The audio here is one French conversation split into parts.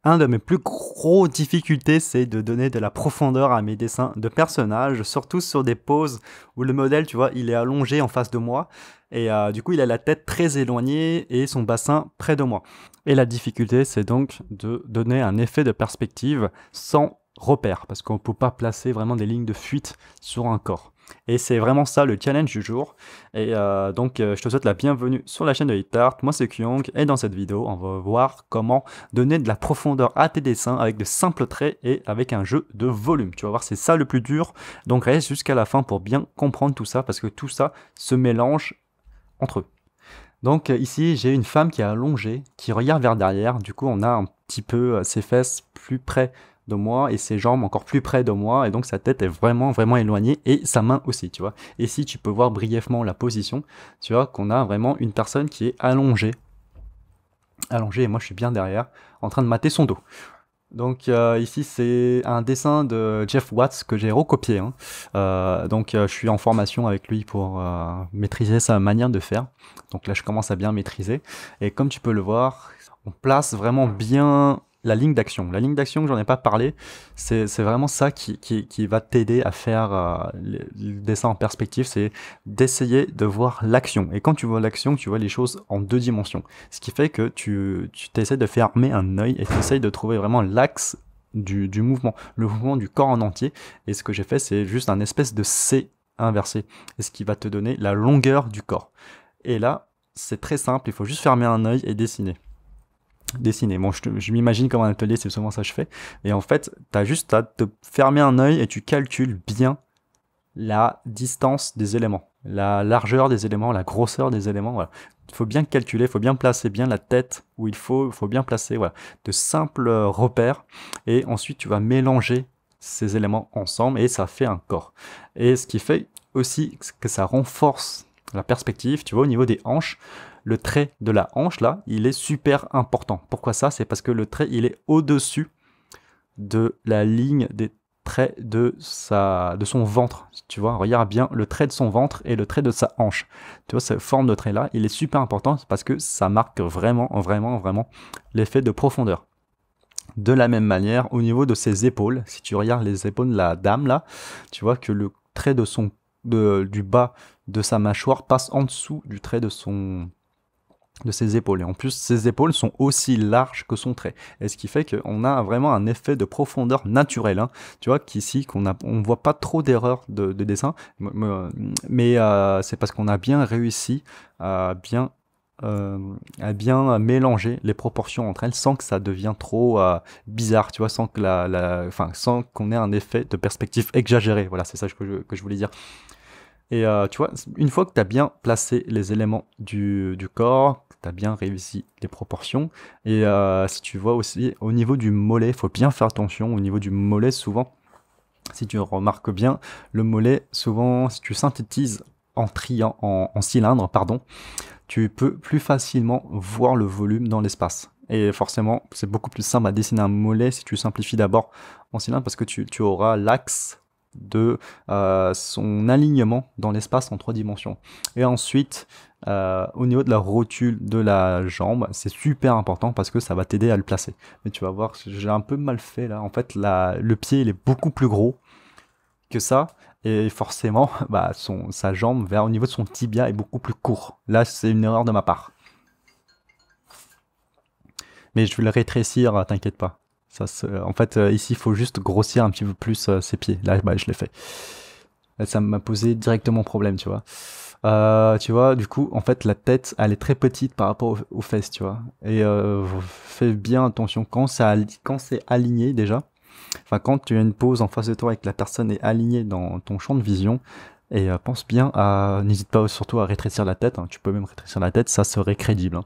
Un de mes plus gros difficultés, c'est de donner de la profondeur à mes dessins de personnages, surtout sur des poses où le modèle, tu vois, il est allongé en face de moi et du coup, il a la tête très éloignée et son bassin près de moi. Et la difficulté, c'est donc de donner un effet de perspective sans repère, parce qu'on ne peut pas placer vraiment des lignes de fuite sur un corps. Et c'est vraiment ça le challenge du jour. Et je te souhaite la bienvenue sur la chaîne de HitArt. Moi, c'est Kyung, et dans cette vidéo, on va voir comment donner de la profondeur à tes dessins avec de simples traits et avec un jeu de volume. Tu vas voir, c'est ça le plus dur. Donc reste jusqu'à la fin pour bien comprendre tout ça, parce que tout ça se mélange entre eux. Donc ici, j'ai une femme qui est allongée, qui regarde vers derrière. Du coup, on a un petit peu ses fesses plus près de moi et ses jambes encore plus près de moi. Et donc, sa tête est vraiment, vraiment éloignée et sa main aussi, tu vois. Et si tu peux voir brièvement la position, tu vois qu'on a vraiment une personne qui est allongée. Allongée et moi, je suis bien derrière, en train de mater son dos. Donc ici c'est un dessin de Jeff Watts que j'ai recopié. Hein. Je suis en formation avec lui pour maîtriser sa manière de faire. Donc là je commence à bien maîtriser. Et comme tu peux le voir, on place vraiment bien la ligne d'action. La ligne d'action, j'en ai pas parlé, c'est vraiment ça qui va t'aider à faire le dessin en perspective, c'est d'essayer de voir l'action. Et quand tu vois l'action, tu vois les choses en 2 dimensions. Ce qui fait que tu t'essaies de fermer un œil et tu essaies de trouver vraiment l'axe du mouvement, le mouvement du corps en entier. Et ce que j'ai fait, c'est juste un espèce de C inversé, et ce qui va te donner la longueur du corps. Et là, c'est très simple, il faut juste fermer un œil et dessiner. Bon, je m'imagine comme un atelier, c'est souvent ça que je fais. Et en fait, tu as juste à te fermer un œil et tu calcules bien la distance des éléments, la largeur des éléments, la grosseur des éléments. Voilà. Il faut bien calculer, il faut bien placer bien la tête où il faut bien placer voilà, de simples repères. Et ensuite, tu vas mélanger ces éléments ensemble et ça fait un corps. Et ce qui fait aussi que ça renforce la perspective, tu vois, au niveau des hanches, le trait de la hanche là, il est super important. Pourquoi ça? C'est parce que le trait, il est au-dessus de la ligne des traits de son ventre. Tu vois, regarde bien le trait de son ventre et le trait de sa hanche. Tu vois, cette forme de trait là, il est super important parce que ça marque vraiment, vraiment, vraiment l'effet de profondeur. De la même manière, au niveau de ses épaules, si tu regardes les épaules de la dame là, tu vois que le trait du bas de sa mâchoire passe en dessous du trait de ses épaules. Et en plus, ses épaules sont aussi larges que son trait. Et ce qui fait qu'on a vraiment un effet de profondeur naturelle. Hein. Tu vois qu'ici, on voit pas trop d'erreurs de dessin, mais c'est parce qu'on a bien réussi à bien mélanger les proportions entre elles sans que ça devienne trop bizarre, tu vois, sans que sans qu'on ait un effet de perspective exagéré. Voilà, c'est ça que je voulais dire. Et tu vois, une fois que tu as bien placé les éléments du corps, tu as bien réussi les proportions, et si tu vois aussi au niveau du mollet, il faut bien faire attention au niveau du mollet souvent. Si tu remarques bien, le mollet, souvent, si tu synthétises en cylindre, pardon, tu peux plus facilement voir le volume dans l'espace. Et forcément, c'est beaucoup plus simple à dessiner un mollet si tu simplifies d'abord en cylindre parce que tu auras l'axe de son alignement dans l'espace en 3 dimensions. Et ensuite, au niveau de la rotule de la jambe, c'est super important parce que ça va t'aider à le placer. Mais tu vas voir, j'ai un peu mal fait là. En fait, le pied, il est beaucoup plus gros que ça. Et forcément, bah, sa jambe au niveau de son tibia est beaucoup plus court. Là, c'est une erreur de ma part. Mais je vais le rétrécir, t'inquiète pas. En fait, ici, il faut juste grossir un petit peu plus ses pieds. Là, bah, je l'ai fait. Là, ça m'a posé directement problème, tu vois. Tu vois, du coup, en fait, la tête, elle est très petite par rapport aux fesses, tu vois. Et fais bien attention quand c'est aligné déjà. Enfin, quand tu as une pose en face de toi et que la personne est alignée dans ton champ de vision, et pense bien n'hésite pas surtout à rétrécir la tête, hein. Tu peux même rétrécir la tête, ça serait crédible. Hein.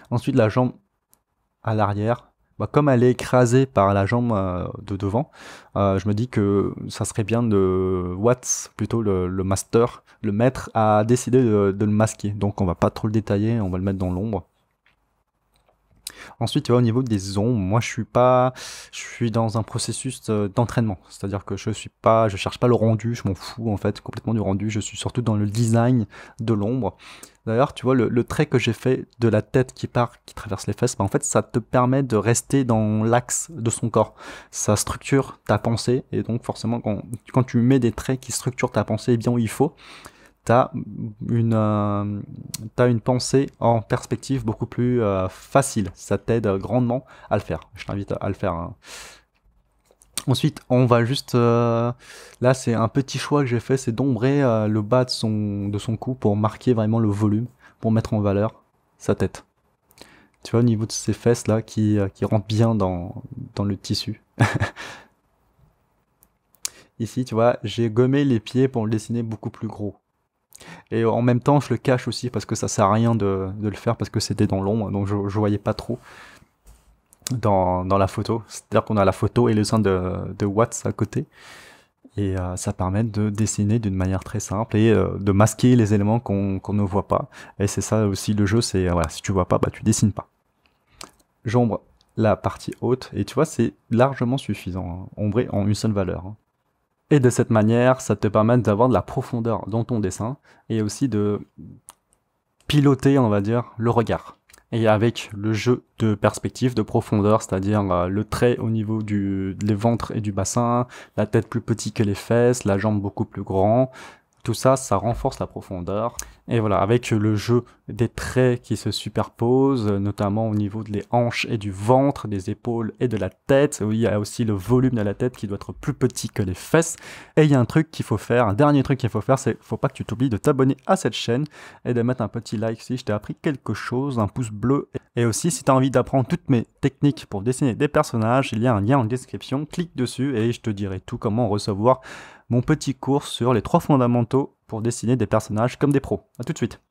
Ensuite, la jambe à l'arrière, bah, comme elle est écrasée par la jambe de devant, je me dis que ça serait bien de Watts, plutôt le master, le maître, a décidé de le masquer. Donc on va pas trop le détailler, on va le mettre dans l'ombre. Ensuite, tu vois, au niveau des ombres, moi, je suis dans un processus d'entraînement. C'est-à-dire que je cherche pas le rendu, je m'en fous, en fait, complètement du rendu. Je suis surtout dans le design de l'ombre. D'ailleurs, tu vois, le trait que j'ai fait de la tête qui traverse les fesses, bah, en fait, ça te permet de rester dans l'axe de son corps. Ça structure ta pensée, et donc, forcément, quand tu mets des traits qui structurent ta pensée bien où il faut, t'as une, euh, t'as une pensée en perspective beaucoup plus facile. Ça t'aide grandement à le faire. Je t'invite à le faire, hein. Ensuite, on va juste... là, c'est un petit choix que j'ai fait, c'est d'ombrer le bas de son cou pour marquer vraiment le volume, pour mettre en valeur sa tête. Tu vois, au niveau de ses fesses, là, qui rentrent bien dans le tissu. Ici, tu vois, j'ai gommé les pieds pour le dessiner beaucoup plus gros. Et en même temps, je le cache aussi parce que ça sert à rien de le faire parce que c'était dans l'ombre, donc je voyais pas trop dans la photo. C'est-à-dire qu'on a la photo et le sein de Watts à côté. Et ça permet de dessiner d'une manière très simple et de masquer les éléments qu'on ne voit pas. Et c'est ça aussi le jeu, c'est voilà, si tu vois pas, bah tu dessines pas. J'ombre la partie haute et tu vois, c'est largement suffisant, hein, ombré en une seule valeur, hein. Et de cette manière, ça te permet d'avoir de la profondeur dans ton dessin et aussi de piloter, on va dire, le regard. Et avec le jeu de perspective, de profondeur, c'est-à-dire le trait au niveau des ventres et du bassin, la tête plus petite que les fesses, la jambe beaucoup plus grand, tout ça, ça renforce la profondeur. Et voilà, avec le jeu des traits qui se superposent, notamment au niveau des hanches et du ventre, des épaules et de la tête. Oui, il y a aussi le volume de la tête qui doit être plus petit que les fesses. Et il y a un truc qu'il faut faire, un dernier truc qu'il faut faire, c'est faut pas que tu t'oublies de t'abonner à cette chaîne et de mettre un petit like si je t'ai appris quelque chose, un pouce bleu. Et aussi, si tu as envie d'apprendre toutes mes techniques pour dessiner des personnages, il y a un lien en description, clique dessus et je te dirai tout comment recevoir mon petit cours sur les 3 fondamentaux pour dessiner des personnages comme des pros. A tout de suite.